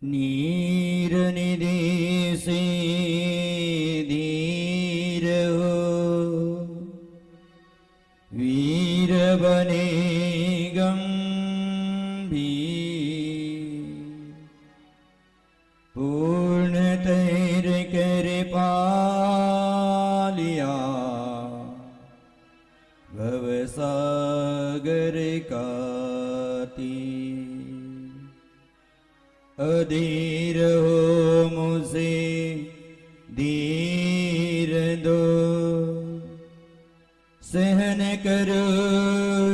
नीर निधि से धीर हो, वीर बने गंभीर, पूर्ण तैर कर पालिया भवसागर का तीर। अधीर हो मुझे धीर दो, सहन करो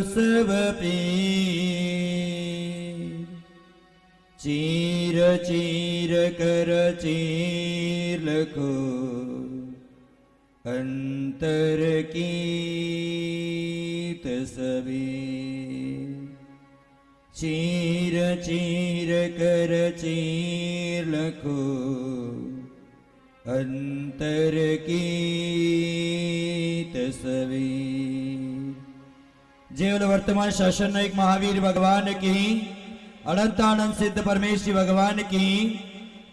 सब पीर। चीर चीर कर चीर लखो अंतर की तस्वीर। चीर चीर कर चीर लखो अंतर की तस्वीर। जीवन वर्तमान शासन एक महावीर भगवान की, अनंतानंद सिद्ध परमेश्वरी भगवान की,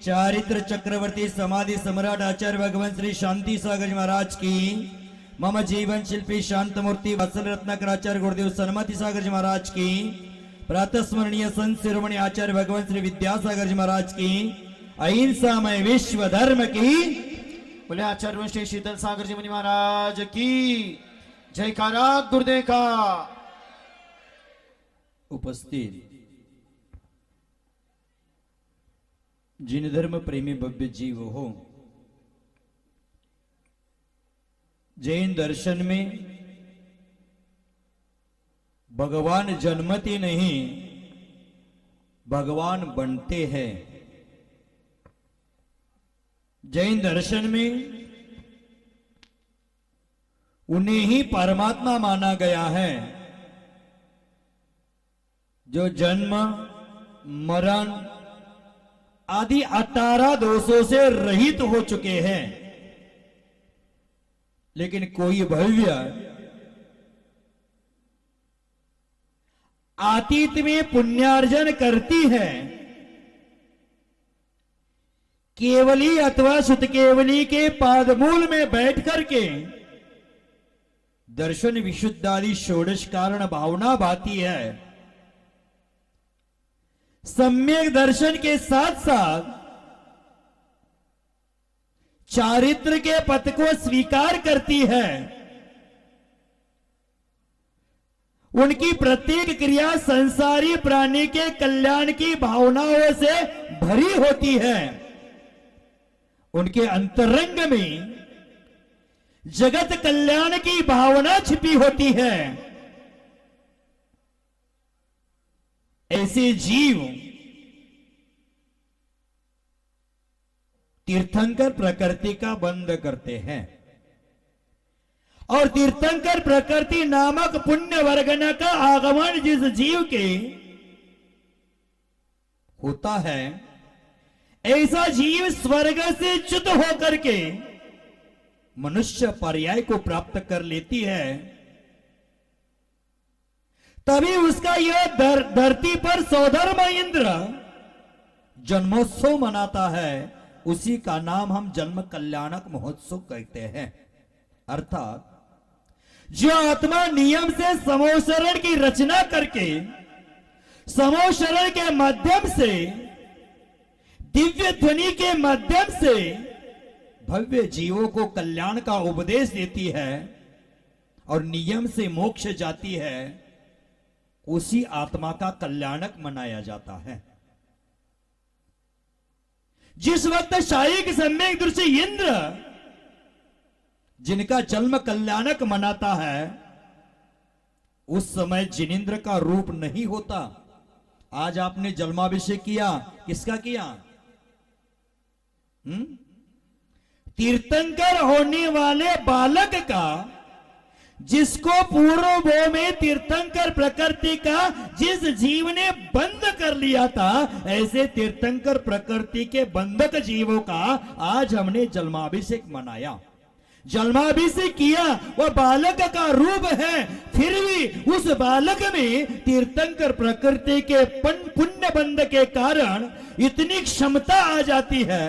चारित्र चक्रवर्ती समाधि सम्राट आचार्य भगवान श्री शांति सागर जी महाराज की, मम जीवन शिल्पी शांत मूर्ति वत्सल रत्नाकर आचार्य गुरुदेव सन्मति सागर जी महाराज की, प्रातः स्मरणीय संत शिरोमणि आचार्य भगवान श्री विद्यासागर जी महाराज की, अहिंसामय विश्व धर्म की, बोले आचार्य श्री शीतल सागर जी मुनि महाराज की जयकारा गुरुदेव का। उपस्थित जिन धर्म प्रेमी भव्य जीव हो, जैन दर्शन में भगवान जन्मते नहीं, भगवान बनते हैं। जैन दर्शन में उन्हें ही परमात्मा माना गया है, जो जन्म मरण आदि 18 दोषों से रहित हो चुके हैं। लेकिन कोई भव्य अतीत में पुण्यार्जन करती है, केवली अथवा सुत केवली के पादमूल में बैठ करके दर्शन विशुद्धादि षोडश कारण भावना भाती है। सम्यक दर्शन के साथ साथ चारित्र के पथ को स्वीकार करती है। उनकी प्रत्येक क्रिया संसारी प्राणी के कल्याण की भावनाओं से भरी होती है। उनके अंतरंग में जगत कल्याण की भावना छिपी होती है। ऐसे जीव तीर्थंकर प्रकृति का बंद करते हैं, और तीर्थंकर प्रकृति नामक पुण्य वर्गन का आगमन जिस जीव के होता है, ऐसा जीव स्वर्ग से च्युत होकर के मनुष्य पर्याय को प्राप्त कर लेती है। तभी उसका यह धरती पर सौधर्म इंद्र जन्मोत्सव मनाता है। उसी का नाम हम जन्म कल्याणक महोत्सव कहते हैं। अर्थात जो आत्मा नियम से समोशरण की रचना करके समोशरण के माध्यम से दिव्य ध्वनि के माध्यम से भव्य जीवों को कल्याण का उपदेश देती है और नियम से मोक्ष जाती है, उसी आत्मा का कल्याणक मनाया जाता है। जिस वक्त शाही सम्यक दृष्टि इंद्र जिनका जन्म कल्याणक मनाता है, उस समय जिनेंद्र का रूप नहीं होता। आज आपने जन्माभिषेक किया, किसका किया? तीर्थंकर होने वाले बालक का, जिसको पूर्व में तीर्थंकर प्रकृति का जिस जीव ने बंद कर लिया था, ऐसे तीर्थंकर प्रकृति के बंधक जीवों का आज हमने जन्माभिषेक मनाया। जन्माभिषेक किया, वह बालक का रूप है, फिर भी उस बालक में तीर्थंकर प्रकृति के पुण्य बंध के कारण इतनी क्षमता आ जाती है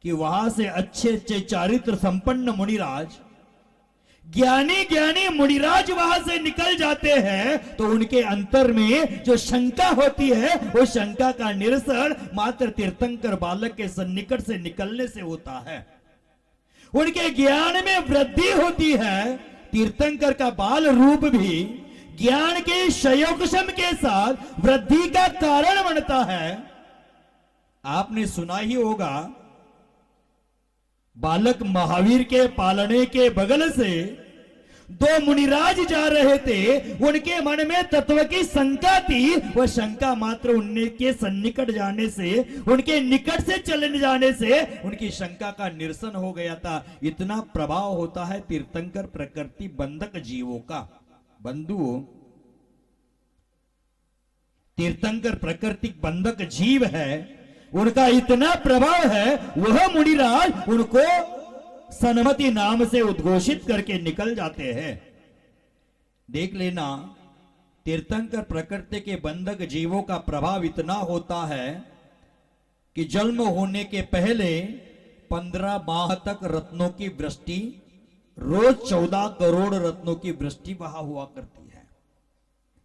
कि वहां से अच्छे अच्छे चारित्र संपन्न मुनिराज, ज्ञानी मुनिराज वहां से निकल जाते हैं, तो उनके अंतर में जो शंका होती है, वो शंका का निरसन मात्र तीर्थंकर बालक के सन्निकट से निकलने से होता है। उनके ज्ञान में वृद्धि होती है। तीर्थंकर का बाल रूप भी ज्ञान के क्षयोक्षम के साथ वृद्धि का कारण बनता है। आपने सुना ही होगा, बालक महावीर के पालने के बगल से दो मुनिराज जा रहे थे, उनके मन में तत्व की शंका थी। वह शंका मात्र उनके सन्निकट जाने से, उनके निकट से चले जाने से उनकी शंका का निरसन हो गया था। इतना प्रभाव होता है तीर्थंकर प्रकृति बंधक जीवों का। बंधुओं, तीर्थंकर प्रकृति बंधक जीव है, उनका इतना प्रभाव है, वह मुनिराज उनको सन्मति नाम से उद्घोषित करके निकल जाते हैं। देख लेना, तीर्थंकर प्रकृति के बंधक जीवों का प्रभाव इतना होता है कि जन्म होने के पहले 15 माह तक रत्नों की वृष्टि, रोज 14 करोड़ रत्नों की वृष्टि वहां हुआ करती है।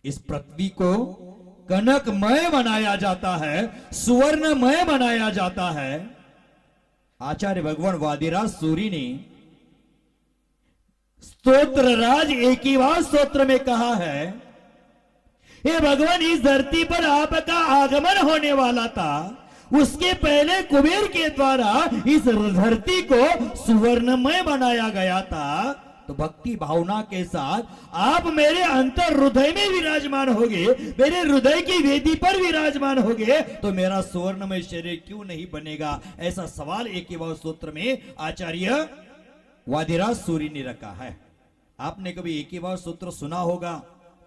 इस पृथ्वी को कनकमय बनाया जाता है, सुवर्णमय बनाया जाता है। आचार्य भगवान वादिराज सूरी ने स्तोत्र राज एकीवार स्तोत्र में कहा है, हे भगवान, इस धरती पर आपका आगमन होने वाला था, उसके पहले कुबेर के द्वारा इस धरती को सुवर्णमय बनाया गया था। तो भक्ति भावना के साथ आप मेरे अंतर हृदय में विराजमान होगे, मेरे हृदय की वेदी पर विराजमान होगे, तो मेरा सुवर्णमय शरीर क्यों नहीं बनेगा? ऐसा सवाल एक सूत्र में आचार्य वादिराज सूरी ने रखा है। आपने कभी एक सूत्र सुना होगा,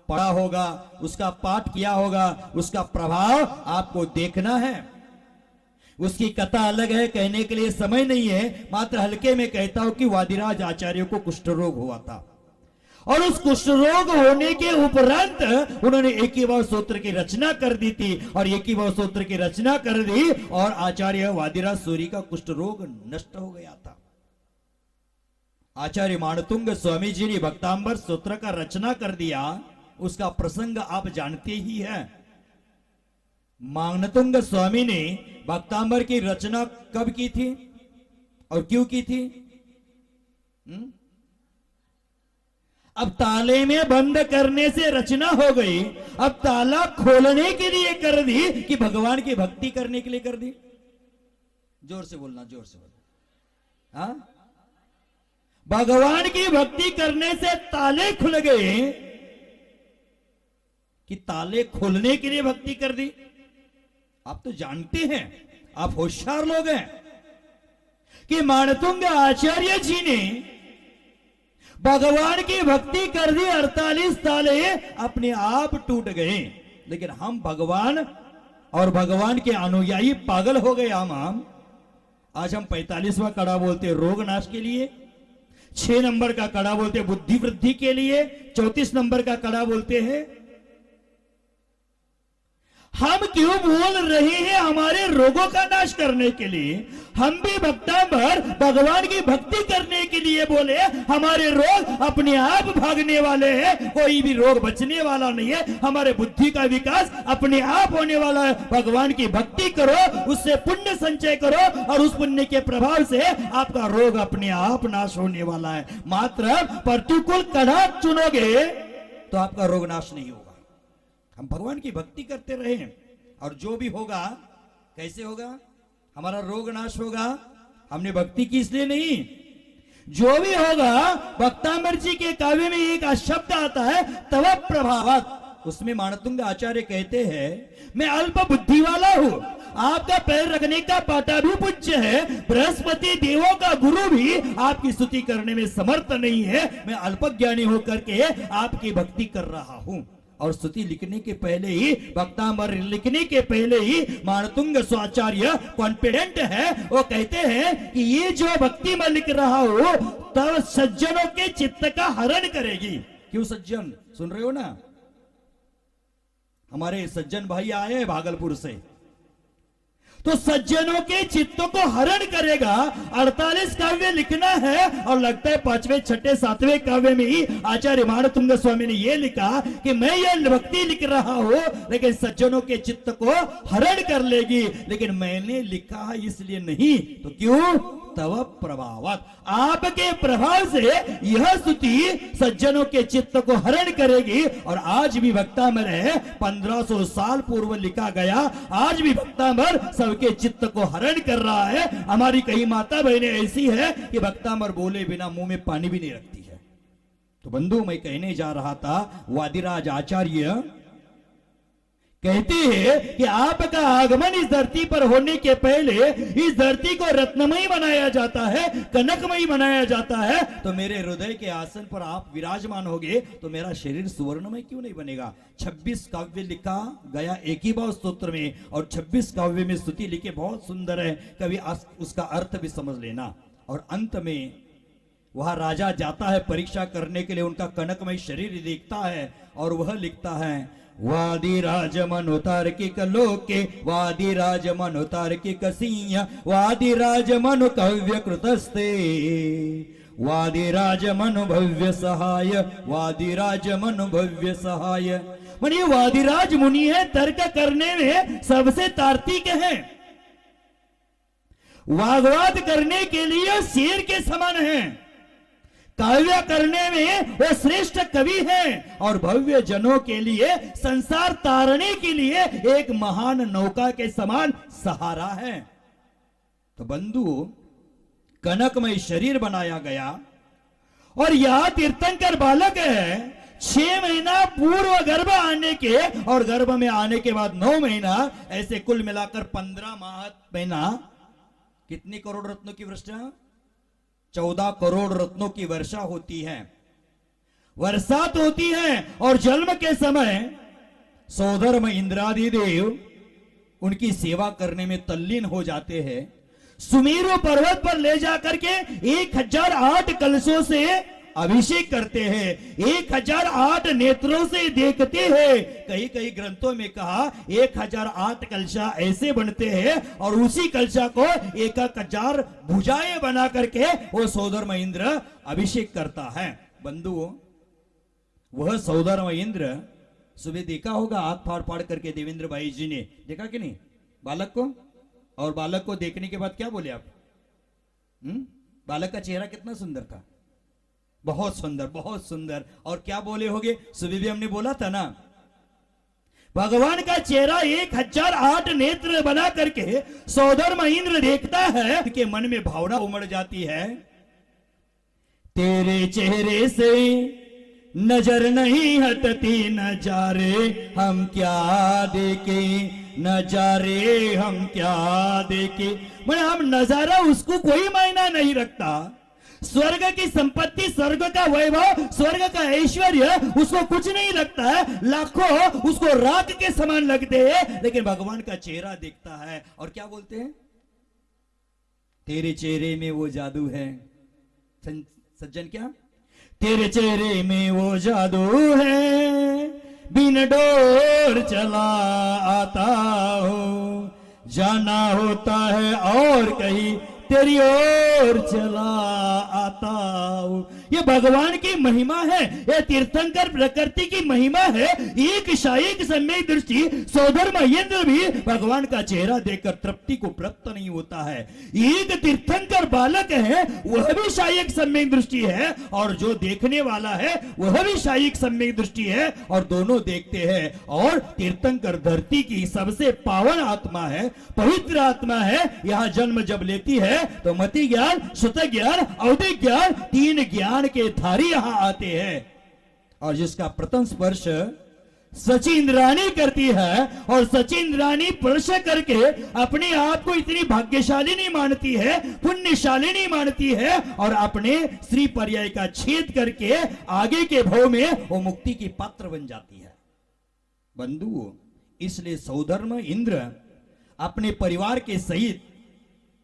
पढ़ा होगा, उसका पाठ किया होगा, उसका प्रभाव आपको देखना है। उसकी कथा अलग है, कहने के लिए समय नहीं है, मात्र हल्के में कहता हूं कि वादिराज आचार्य को कुष्ठ रोग हुआ था, और उस कुष्ठ रोग होने के उपरांत उन्होंने एकीभाव सूत्र की रचना कर दी थी, और एकीभाव सूत्र की रचना कर दी और आचार्य वादिराज सूरी का कुष्ठ रोग नष्ट हो गया था। आचार्य मानतुंग स्वामी जी ने भक्तांबर सूत्र का रचना कर दिया, उसका प्रसंग आप जानते ही है। मानतुंग स्वामी ने भक्तांबर की रचना कब की थी और क्यों की थी? अब ताले में बंद करने से रचना हो गई, अब ताला खोलने के लिए कर दी कि भगवान की भक्ति करने के लिए कर दी? जोर से बोलना, जोर से बोलना। हाँ, भगवान की भक्ति करने से ताले खुल गए कि ताले खोलने के लिए भक्ति कर दी? आप तो जानते हैं, आप होशियार लोग हैं कि मानतुंग आचार्य जी ने भगवान की भक्ति कर दी, 48 ताले अपने आप टूट गए। लेकिन हम भगवान और भगवान के अनुयायी पागल हो गए। हम आज हम 45वां कड़ा बोलते रोग नाश के लिए, 6 नंबर का कड़ा बोलते बुद्धि वृद्धि के लिए, 34 नंबर का कड़ा बोलते हैं। हम क्यों बोल रहे हैं हमारे रोगों का नाश करने के लिए? हम भी भक्तांबर भगवान की भक्ति करने के लिए बोले, हमारे रोग अपने आप भागने वाले हैं, कोई भी रोग बचने वाला नहीं है। हमारे बुद्धि का विकास अपने आप होने वाला है। भगवान की भक्ति करो, उससे पुण्य संचय करो, और उस पुण्य के प्रभाव से आपका रोग अपने आप नाश होने वाला है। मात्र प्रतिकूल कड़ा चुनोगे तो आपका रोग नाश नहीं होगा। हम भगवान की भक्ति करते रहे, और जो भी होगा कैसे होगा? हमारा रोग नाश होगा। हमने भक्ति की इसलिए नहीं, जो भी होगा। भक्तांबर जी के काव्य में एक शब्द आता है, तव प्रभावत। उसमें मानतुंग आचार्य कहते हैं, मैं अल्प बुद्धि वाला हूं, आपका पैर रखने का पाटा भी पूज्य है, बृहस्पति देवों का गुरु भी आपकी स्तुति करने में समर्थ नहीं है। मैं अल्पज्ञानी होकर के आपकी भक्ति कर रहा हूं। और स्तुति लिखने के पहले ही, वक्तामर लिखने के पहले ही मानतुंग स्वाचार्य कॉन्फिडेंट है। वो कहते हैं कि ये जो भक्ति में लिख रहा हो तब सज्जनों के चित्त का हरण करेगी। क्यों सज्जन सुन रहे हो ना, हमारे सज्जन भाई आए हैं भागलपुर से, तो सज्जनों के चित्तों को हरण करेगा। 48 काव्य लिखना है और लगता है 5वें 6ठे 7वें काव्य में ही आचार्य मानतुंग स्वामी ने यह लिखा कि मैं यह भक्ति लिख रहा हूं लेकिन सज्जनों के चित्त को हरण कर लेगी। लेकिन मैंने लिखा है इसलिए नहीं, तो क्यों? तव प्रभावत, आपके प्रभाव से यह स्तुति सज्जनों के चित्त को हरण करेगी। और आज भी भक्तामर है, 1500 साल पूर्व लिखा गया, आज भी भक्तामर सबके चित्त को हरण कर रहा है। हमारी कई माता बहनें ऐसी है कि भक्तामर बोले बिना मुंह में पानी भी नहीं रखती है। तो बंधु, मैं कहने जा रहा था, वादिराज आचार्य कहते हैं कि आपका आगमन इस धरती पर होने के पहले इस धरती को रत्नमयी बनाया जाता है, कनकमयी बनाया जाता है। तो मेरे हृदय के आसन पर आप विराजमान होगे तो मेरा शरीर सुवर्णमय क्यों नहीं बनेगा? 26 काव्य लिखा गया एक ही भाव स्तोत्र में, और 26 काव्य में स्तुति लिखे बहुत सुंदर है, कभी उसका अर्थ भी समझ लेना। और अंत में वह राजा जाता है परीक्षा करने के लिए, उनका कनकमय शरीर देखता है और वह लिखता है, वादिराज मनुतार्किक लोके वादिराज मनुतार्किक सिंह वादिराज मनु कव्य कृतस्ते वादिराज मनु भव्य सहाय वादिराज मनु भव्य सहाय। मानिए वादिराज मुनि है, तर्क करने में सबसे तार्किक है, वाग्वाद करने के लिए शेर के समान है, काव्य करने में वो श्रेष्ठ कवि है, और भव्य जनों के लिए संसार तारने के लिए एक महान नौका के समान सहारा है। तो बंधु, कनकमय शरीर बनाया गया और यह तीर्थंकर बालक है। 6 महीना पूर्व गर्भ आने के और गर्भ में आने के बाद 9 महीना, ऐसे कुल मिलाकर 15 महीना। कितनी करोड़ रत्नों की वर्षा? 14 करोड़ रत्नों की वर्षा होती है, बरसात होती है। और जन्म के समय सौधर्म इंद्रादि देव उनकी सेवा करने में तल्लीन हो जाते हैं। सुमेरु पर्वत पर ले जाकर के 1008 कलशों से अभिषेक करते हैं, 1008 नेत्रों से देखते हैं। कई कई ग्रंथों में कहा 1008 कलशा ऐसे बनते हैं और उसी कलशा को 1000 भुजाएं बना करके वो सौधर्म इंद्र अभिषेक करता है। बंधुओं, वह सौधर्म इंद्र सुबह देखा होगा, आंख फाड़ फाड़ करके देवेंद्र भाई जी ने देखा कि नहीं बालक को, और बालक को देखने के बाद क्या बोले आप? बालक का चेहरा कितना सुंदर था, बहुत सुंदर, बहुत सुंदर। और क्या बोले होगे? सुबह भी हमने बोला था ना, भगवान का चेहरा 1008 नेत्र बना करके सौधर्म इंद्र देखता है कि मन में भावना उमड़ जाती है, तेरे चेहरे से नजर नहीं हटती, नजारे हम क्या देखे, नजारे हम क्या देखे। मैं हम नजारा उसको कोई मायना नहीं रखता, स्वर्ग की संपत्ति, स्वर्ग का वैभव, स्वर्ग का ऐश्वर्य उसको कुछ नहीं लगता है, लाखों उसको राख के समान लगते हैं, लेकिन भगवान का चेहरा देखता है और क्या बोलते हैं? तेरे चेहरे में वो जादू है। सज्जन, क्या तेरे चेहरे में वो जादू है, बिन डोर चला आता हो, जाना होता है और कहीं तेरी ओर चला आता हूं। ये भगवान की महिमा है, ये तीर्थंकर प्रकृति की महिमा है। एक शायिक सम्यक दृष्टि सौधर्म इंद्र भी भगवान का चेहरा देखकर तृप्ति को प्राप्त नहीं होता है। एक तीर्थंकर बालक है, वह भी शायिक सम्यक दृष्टि है, और जो देखने वाला है वह भी शायिक सम्यक दृष्टि है, और दोनों देखते हैं। और तीर्थंकर धरती की सबसे पावन आत्मा है, पवित्र आत्मा है। यह जन्म जब लेती है तो मति ज्ञान, श्रुत ज्ञान, अवधि ज्ञान, 3 ज्ञान के धारी यहां आते हैं। और जिसका प्रथम स्पर्श सची इंद्राणी करती है, और सची इंद्राणी स्पर्श करके अपने आप को इतनी भाग्यशाली नहीं मानती है, पुण्यशाली नहीं मानती है, और अपने श्री पर्याय का छेद करके आगे के भव में वो मुक्ति की पात्र बन जाती है। बंधुओं, इसलिए सौधर्म इंद्र अपने परिवार के सहित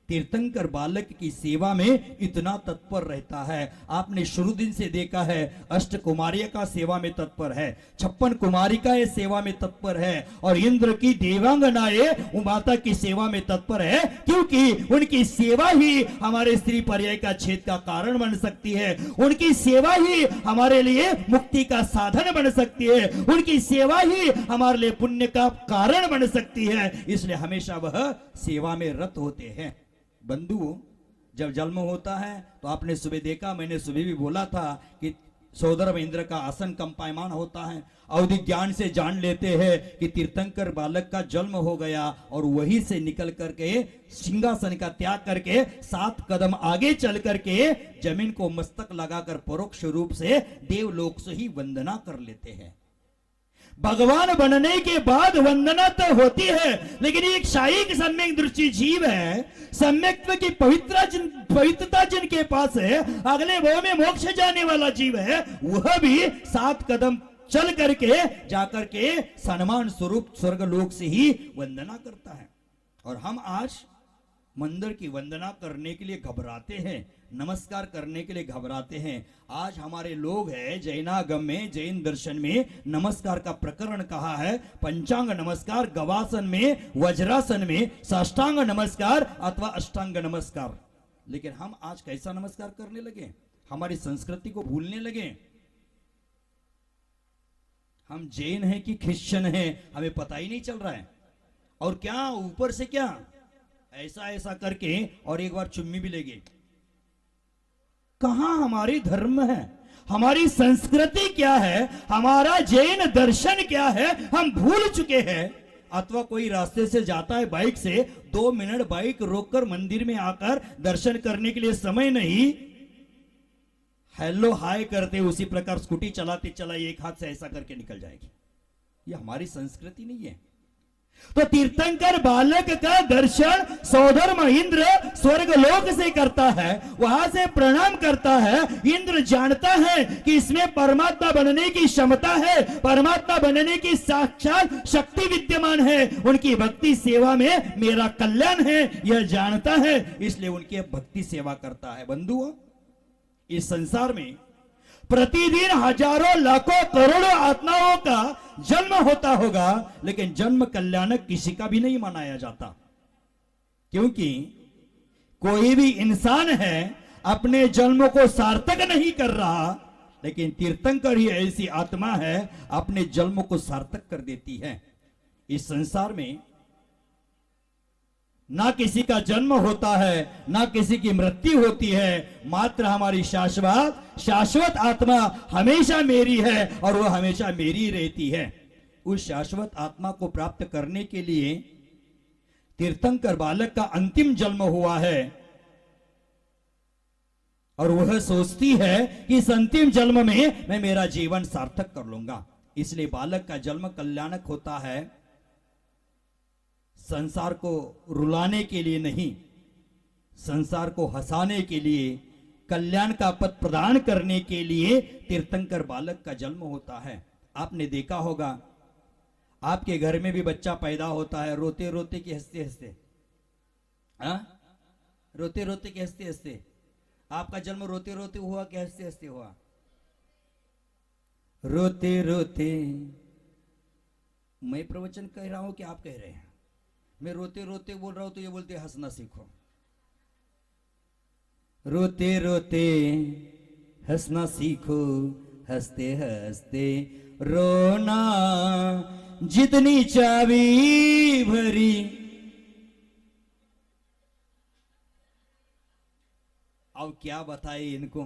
तीर्थंकर बालक की सेवा में इतना तत्पर रहता है। आपने शुरू दिन से देखा है, अष्ट कुमारिया का सेवा में तत्पर है, 56 कुमारिकाएं सेवा में तत्पर है, और इंद्र की देवांगनाएं माता की सेवा में तत्पर है, क्योंकि उनकी सेवा ही हमारे स्त्री पर्याय का छेद का कारण बन सकती है। उनकी सेवा ही हमारे लिए मुक्ति का साधन बन सकती है। उनकी सेवा ही हमारे लिए पुण्य का कारण बन सकती है। इसलिए हमेशा वह सेवा में रत होते हैं। बंधुओं, जब जन्म होता है तो आपने सुबह देखा, मैंने सुबह भी बोला था कि सौधर्म इंद्र का आसन कंपायमान होता है। अवधि ज्ञान से जान लेते हैं कि तीर्थंकर बालक का जन्म हो गया, और वहीं से निकल करके सिंहासन का त्याग करके 7 कदम आगे चल करके जमीन को मस्तक लगाकर परोक्ष रूप से देवलोक से ही वंदना कर लेते हैं। भगवान बनने के बाद वंदना तो होती है, लेकिन एक शायिक सम्यक दृष्टि जीव है, सम्यक्त्व की पवित्रता जिनके पास है, अगले भाव में मोक्ष जाने वाला जीव है, वह भी 7 कदम चल करके जाकर के सम्मान स्वरूप स्वर्गलोक से ही वंदना करता है। और हम आज मंदिर की वंदना करने के लिए घबराते हैं, नमस्कार करने के लिए घबराते हैं। आज हमारे लोग हैं जैनागम में, जैन दर्शन में नमस्कार का प्रकरण कहा है, पंचांग नमस्कार, गवासन में, वज्रासन में, साष्टांग नमस्कार अथवा अष्टांग नमस्कार। लेकिन हम आज कैसा नमस्कार करने लगे? हमारी संस्कृति को भूलने लगे। हम जैन हैं कि क्रिश्चियन हैं हमें पता ही नहीं चल रहा है। और क्या ऊपर से क्या ऐसा ऐसा करके और एक बार चुम्मी भी लेंगे। कहां हमारी धर्म है, हमारी संस्कृति क्या है, हमारा जैन दर्शन क्या है, हम भूल चुके हैं। अथवा कोई रास्ते से जाता है बाइक से, 2 मिनट बाइक रोककर मंदिर में आकर दर्शन करने के लिए समय नहीं, हेलो हाय करते उसी प्रकार स्कूटी चलाते चला एक हाथ से ऐसा करके निकल जाएगी। ये हमारी संस्कृति नहीं है। तो तीर्थंकर बालक का दर्शन सौधर्म इंद्र स्वर्गलोक से करता है, वहां से प्रणाम करता है। इंद्र जानता है कि इसमें परमात्मा बनने की क्षमता है, परमात्मा बनने की साक्षात शक्ति विद्यमान है, उनकी भक्ति सेवा में मेरा कल्याण है, यह जानता है, इसलिए उनकी भक्ति सेवा करता है। बंधुओं, इस संसार में प्रतिदिन हजारों लाखों करोड़ों आत्माओं का जन्म होता होगा, लेकिन जन्म कल्याणक किसी का भी नहीं मनाया जाता, क्योंकि कोई भी इंसान है अपने जन्म को सार्थक नहीं कर रहा, लेकिन तीर्थंकर ही ऐसी आत्मा है अपने जन्म को सार्थक कर देती है। इस संसार में ना किसी का जन्म होता है, ना किसी की मृत्यु होती है, मात्र हमारी शाश्वत आत्मा हमेशा मेरी है और वह हमेशा मेरी रहती है। उस शाश्वत आत्मा को प्राप्त करने के लिए तीर्थंकर बालक का अंतिम जन्म हुआ है, और वह सोचती है कि इस अंतिम जन्म में मैं मेरा जीवन सार्थक कर लूंगा। इसलिए बालक का जन्म कल्याणक होता है, संसार को रुलाने के लिए नहीं, संसार को हंसाने के लिए, कल्याण का पद प्रदान करने के लिए तीर्थंकर बालक का जन्म होता है। आपने देखा होगा, आपके घर में भी बच्चा पैदा होता है रोते रोते कि हंसते हंसते, रोते रोते कि हंसते हंसते। आपका जन्म रोते रोते हुआ कि हंसते हंसते हुआ? रोते रोते। मैं प्रवचन कह रहा हूं कि आप कह रहे हैं? मैं रोते रोते बोल रहा हूं तो ये बोलते हंसना सीखो। रोते रोते हंसना सीखो, हंसते हंसते रोना, जितनी चाबी भरी। अब क्या बताए इनको?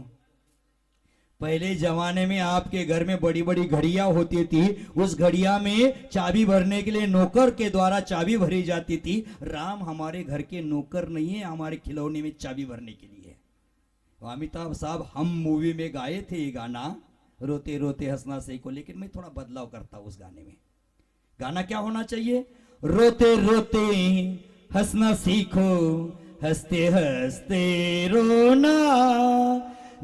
पहले जमाने में आपके घर में बड़ी बड़ी घड़ियां होती थी, उस घड़िया में चाबी भरने के लिए नौकर के द्वारा चाबी भरी जाती थी। राम हमारे घर के नौकर नहीं है, हमारे खिलौने में चाबी भरने के लिए। अमिताभ साहब हम मूवी में गाए थे ये गाना, रोते रोते हंसना सीखो, लेकिन मैं थोड़ा बदलाव करता हूं उस गाने में। गाना क्या होना चाहिए? रोते रोते हंसना सीखो, हंसते हंसते रोना,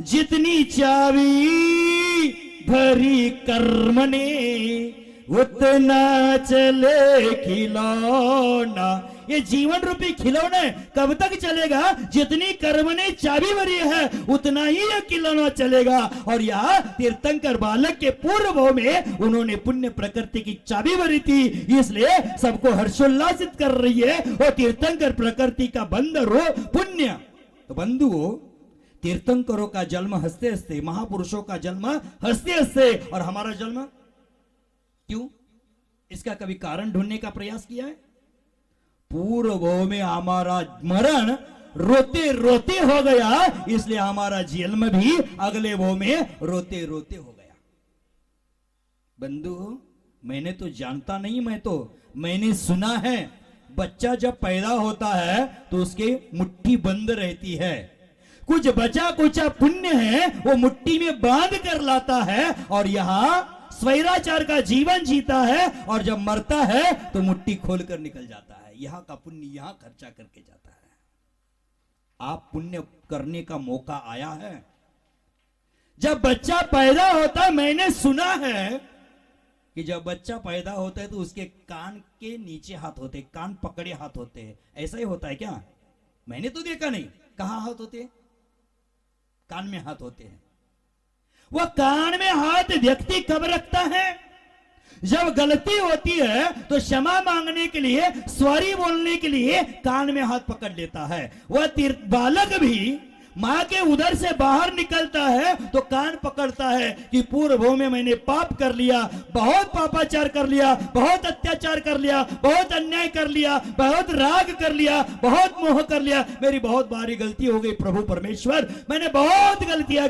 जितनी चाबी भरी कर्म ने, उतना चले खिलौना। ये जीवन रूपी खिलौना कब तक चलेगा? जितनी कर्म ने चाबी भरी है उतना ही यह खिलौना चलेगा। और यहाँ तीर्थंकर बालक के पूर्व में उन्होंने पुण्य प्रकृति की चाबी भरी थी, इसलिए सबको हर्षोल्लासित कर रही है। और तीर्थंकर प्रकृति का बंदर हो पुण्य। तो बंधुओं, तीर्थंकरों का जन्म हंसते हंसते, महापुरुषों का जन्म हंसते हंसते, और हमारा जन्म क्यों? इसका कभी कारण ढूंढने का प्रयास किया है? पूर्व में हमारा मरण रोते रोते हो गया, इसलिए हमारा जन्म भी अगले वो में रोते रोते हो गया। बंधु, मैंने तो जानता नहीं, मैंने सुना है बच्चा जब पैदा होता है तो उसके मुट्ठी बंद रहती है, कुछ बचा कुचा पुण्य है वो मुट्ठी में बांध कर लाता है, और यहां स्वैराचार का जीवन जीता है, और जब मरता है तो मुट्ठी खोलकर निकल जाता है। यहां का पुण्य यहां खर्चा करके जाता है। आप पुण्य करने का मौका आया है। जब बच्चा पैदा होता है, मैंने सुना है कि जब बच्चा पैदा होता है तो उसके कान के नीचे हाथ होते, कान पकड़े हाथ होते हैं। ऐसा ही होता है क्या? मैंने तो देखा नहीं। कहां हाथ होते हैं? कान में हाथ होते हैं। वह कान में हाथ व्यक्ति कब रखता है? जब गलती होती है तो क्षमा मांगने के लिए, सॉरी बोलने के लिए कान में हाथ पकड़ लेता है। वह बालक भी मां के उदर से बाहर निकलता है तो कान पकड़ता है कि पूर्व में मैंने पाप कर लिया, बहुत पापाचार कर लिया, बहुत अत्याचार कर लिया, बहुत अन्याय कर लिया, बहुत राग कर लिया, बहुत मोह कर लिया, मेरी बहुत बारी गलती हो गई प्रभु परमेश्वर, मैंने बहुत गलतियां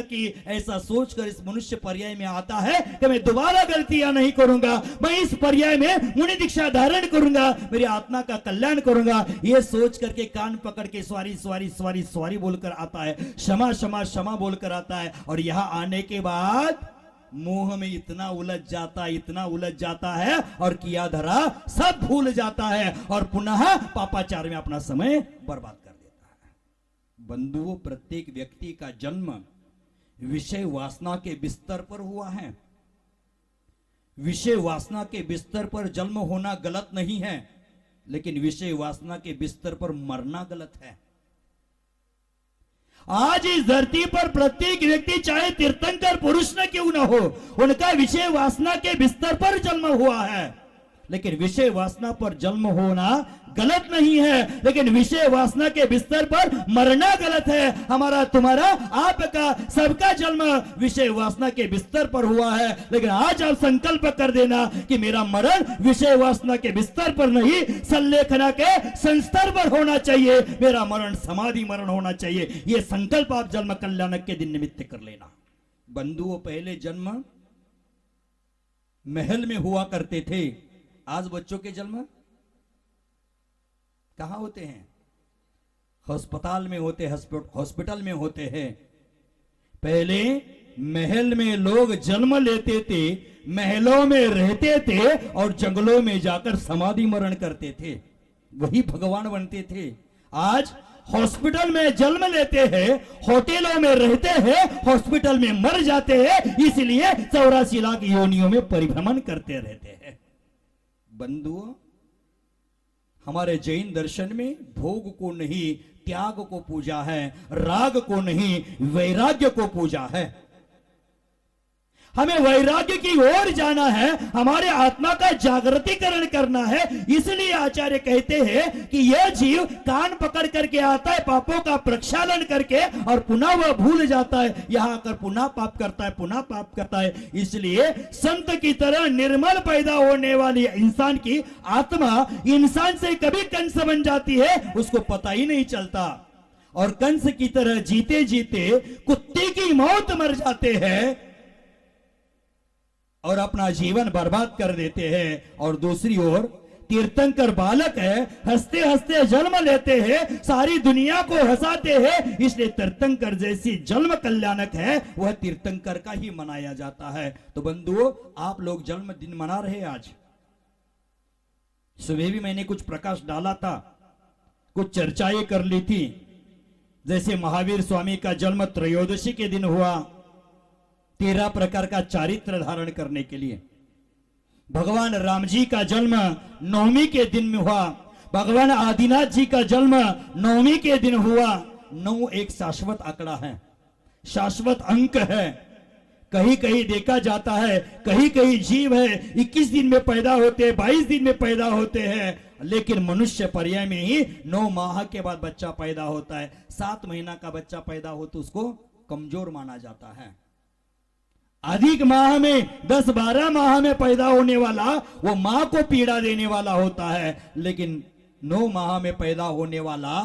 की। ऐसा सोचकर इस मनुष्य पर्याय में आता है कि मैं दोबारा गलतियां नहीं करूंगा, मैं इस पर्याय में मुनि दीक्षा धारण करूंगा, मेरी आत्मा का कल्याण करूंगा। यह सोच करके कान पकड़ के सॉरी सॉरी सॉरी सॉरी बोलकर आता है, क्षमा क्षमा क्षमा बोलकर आता है। और यहां आने के बाद मोह में इतना उलझ जाता है और किया धरा सब भूल जाता है, और पुनः पापाचार में अपना समय बर्बाद कर देता है। बंधुओं, प्रत्येक व्यक्ति का जन्म विषय वासना के बिस्तर पर हुआ है। विषय वासना के बिस्तर पर जन्म होना गलत नहीं है, लेकिन विषय वासना के बिस्तर पर मरना गलत है। आज इस धरती पर प्रत्येक व्यक्ति, चाहे तीर्थंकर पुरुष न क्यों न हो, उनका विषय वासना के बिस्तर पर जन्म हुआ है। लेकिन विषय वासना पर जन्म होना गलत नहीं है, लेकिन विषय वासना के बिस्तर पर मरना गलत है। हमारा, तुम्हारा, आपका, सबका जन्म विषय वासना के बिस्तर पर हुआ है। लेकिन आज आप संकल्प कर देना कि मेरा मरण विषय वासना के बिस्तर पर नहीं, संलेखना के संस्तर पर होना चाहिए, मेरा मरण समाधि मरण होना चाहिए। यह संकल्प आप जन्म कल्याणक के दिन निमित्त कर लेना। बंधुओं, पहले जन्म महल में हुआ करते थे, आज बच्चों के जन्म कहां होते हैं? अस्पताल में होते, हॉस्पिटल में होते हैं। पहले महल में लोग जन्म लेते थे, महलों में रहते थे, और जंगलों में जाकर समाधि मरण करते थे, वही भगवान बनते थे। आज हॉस्पिटल में जन्म लेते हैं, होटलों में रहते हैं, हॉस्पिटल में मर जाते हैं, इसलिए 84 लाख योनियों में परिभ्रमण करते रहते हैं। बंधुओं, हमारे जैन दर्शन में भोग को नहीं त्याग को पूजा है, राग को नहीं वैराग्य को पूजा है। हमें वैराग्य की ओर जाना है, हमारे आत्मा का जागृतिकरण करना है। इसलिए आचार्य कहते हैं कि यह जीव कान पकड़ करके आता है पापों का प्रक्षालन करके, और पुनः वह भूल जाता है, यहां आकर पुनः पाप करता है, पुनः पाप करता है। इसलिए संत की तरह निर्मल पैदा होने वाली इंसान की आत्मा इंसान से कभी कंस बन जाती है, उसको पता ही नहीं चलता। और कंस की तरह जीते जीते कुत्ते की मौत मर जाते हैं और अपना जीवन बर्बाद कर देते हैं। और दूसरी ओर तीर्थंकर बालक है, हंसते हंसते जन्म लेते हैं, सारी दुनिया को हंसाते हैं, इसलिए तीर्थंकर जैसी जन्म कल्याणक है वह तीर्थंकर का ही मनाया जाता है। तो बंधुओं, आप लोग जन्मदिन मना रहे आज। सुबह भी मैंने कुछ प्रकाश डाला था, कुछ चर्चाएं कर ली थी। जैसे महावीर स्वामी का जन्म त्रयोदशी के दिन हुआ, 13 प्रकार का चारित्र धारण करने के लिए। भगवान राम जी का जन्म नवमी के दिन में हुआ, भगवान आदिनाथ जी का जन्म नवमी के दिन हुआ। 9 एक शाश्वत आंकड़ा है, शाश्वत अंक है। कहीं कहीं देखा जाता है, कहीं कहीं जीव है 21 दिन में पैदा होते हैं, 22 दिन में पैदा होते हैं, लेकिन मनुष्य पर्याय में ही 9 माह के बाद बच्चा पैदा होता है। 7 महीना का बच्चा पैदा हो तो उसको कमजोर माना जाता है। अधिक माह में 10-12 माह में पैदा होने वाला वो मां को पीड़ा देने वाला होता है, लेकिन 9 माह में पैदा होने वाला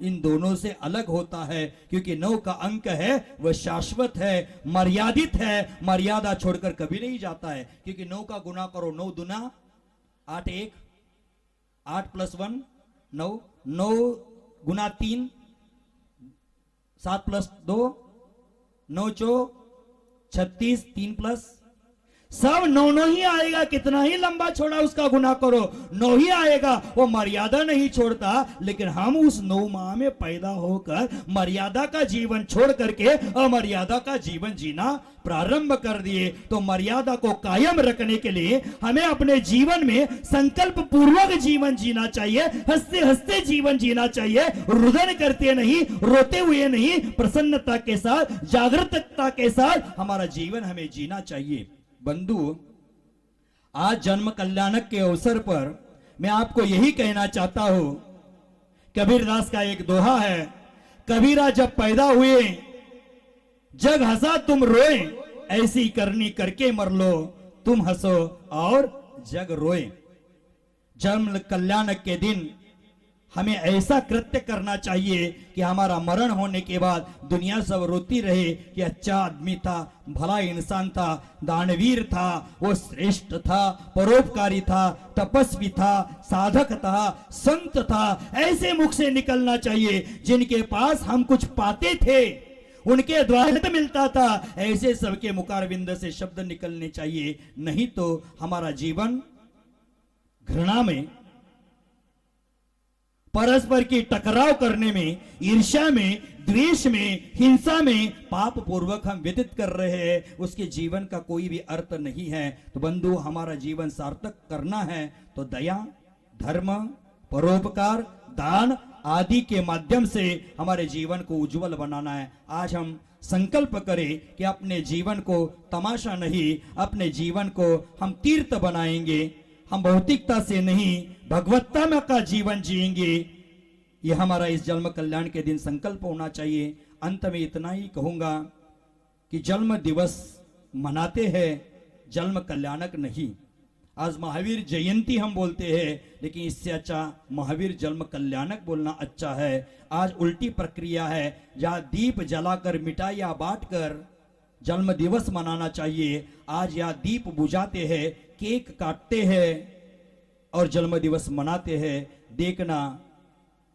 इन दोनों से अलग होता है, क्योंकि 9 का अंक है वह शाश्वत है, मर्यादित है, मर्यादा छोड़कर कभी नहीं जाता है। क्योंकि 9 का गुना करो, 9 दूना 8, 1 8 + 1 9, 9 गुना 3 7 + 2 9 चौक 36, 3 प्लस सब 9 ही आएगा। कितना ही लंबा छोड़ा उसका गुना करो 9 ही आएगा। वो मर्यादा नहीं छोड़ता, लेकिन हम उस 9 माह में पैदा होकर मर्यादा का जीवन छोड़ करके अमर्यादा का जीवन जीना प्रारंभ कर दिए। तो मर्यादा को कायम रखने के लिए हमें अपने जीवन में संकल्प पूर्वक जीवन जीना चाहिए, हंसते हंसते जीवन जीना चाहिए, रुदन करते नहीं, रोते हुए नहीं, प्रसन्नता के साथ, जागृतता के साथ हमारा जीवन हमें जीना चाहिए। बंधु, आज जन्म कल्याणक के अवसर पर मैं आपको यही कहना चाहता हूं, कबीरदास का एक दोहा है, कबीरा जब पैदा हुए जग हंसा तुम रोए, ऐसी करनी करके मर लो तुम हंसो और जग रोए। जन्म कल्याणक के दिन हमें ऐसा कृत्य करना चाहिए कि हमारा मरण होने के बाद दुनिया सब रोती रहे कि अच्छा आदमी था, भला इंसान था, दानवीर था, वो श्रेष्ठ था, परोपकारी था, तपस्वी था, साधक था, संत था। ऐसे मुख से निकलना चाहिए जिनके पास हम कुछ पाते थे, उनके द्वारा मिलता था, ऐसे सबके मुखारविंद से शब्द निकलने चाहिए। नहीं तो हमारा जीवन घृणा में, परस्पर की टकराव करने में, ईर्ष्या में, द्वेष में, हिंसा में पाप पूर्वक हम व्यतीत कर रहे हैं। उसके जीवन का कोई भी अर्थ नहीं है। तो बंधु, हमारा जीवन सार्थक करना है तो दया, धर्म, परोपकार, दान आदि के माध्यम से हमारे जीवन को उज्जवल बनाना है। आज हम संकल्प करें कि अपने जीवन को तमाशा नहीं, अपने जीवन को हम तीर्थ बनाएंगे। हम भौतिकता से नहीं, भगवत्ता में का जीवन जिएंगे। ये हमारा इस जन्म कल्याण के दिन संकल्प होना चाहिए। अंत में इतना ही कहूंगा कि जन्म दिवस मनाते हैं, जन्म कल्याणक नहीं। आज महावीर जयंती हम बोलते हैं, लेकिन इससे अच्छा महावीर जन्म कल्याणक बोलना अच्छा है। आज उल्टी प्रक्रिया है, जहां दीप जलाकर मिठाइयां बांटकर जन्म दिवस मनाना चाहिए। आज यहाँ दीप बुझाते हैं, केक काटते हैं और जन्म दिवस मनाते हैं। देखना,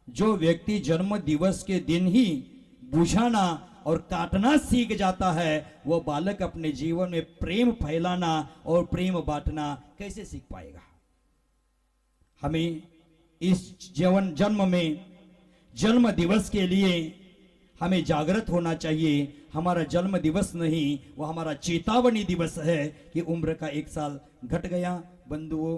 जो व्यक्ति जन्म दिवस के दिन ही बुझाना और काटना सीख जाता है, वो बालक अपने जीवन में प्रेम फैलाना और प्रेम बांटना कैसे सीख पाएगा। हमें इस जन्म में, जन्म दिवस के लिए हमें जागृत होना चाहिए। हमारा जन्म दिवस नहीं, वो हमारा चेतावनी दिवस है कि उम्र का 1 साल घट गया। बंधुओं,